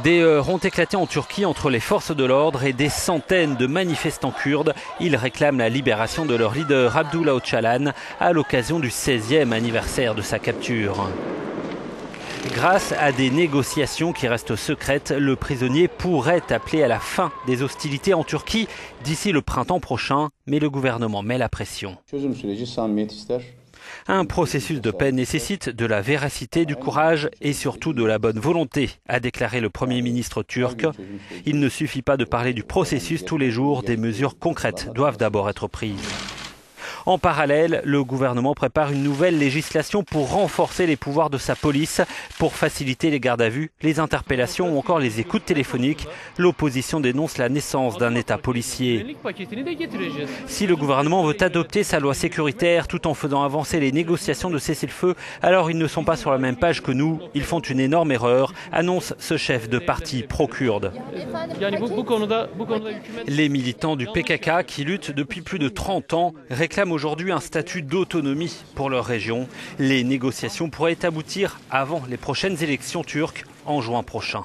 Des heurts ont éclaté en Turquie entre les forces de l'ordre et des centaines de manifestants kurdes. Ils réclament la libération de leur leader Abdullah Öcalan à l'occasion du 16e anniversaire de sa capture. Grâce à des négociations qui restent secrètes, le prisonnier pourrait appeler à la fin des hostilités en Turquie d'ici le printemps prochain, mais le gouvernement met la pression. Un processus de paix nécessite de la véracité, du courage et surtout de la bonne volonté, a déclaré le Premier ministre turc. Il ne suffit pas de parler du processus tous les jours, des mesures concrètes doivent d'abord être prises. En parallèle, le gouvernement prépare une nouvelle législation pour renforcer les pouvoirs de sa police, pour faciliter les gardes à vue, les interpellations ou encore les écoutes téléphoniques. L'opposition dénonce la naissance d'un État policier. Si le gouvernement veut adopter sa loi sécuritaire tout en faisant avancer les négociations de cessez-le-feu, alors ils ne sont pas sur la même page que nous. Ils font une énorme erreur, annonce ce chef de parti pro-kurde. Les militants du PKK qui luttent depuis plus de 30 ans réclament aujourd'hui un statut d'autonomie pour leur région. Les négociations pourraient aboutir avant les prochaines élections turques en juin prochain.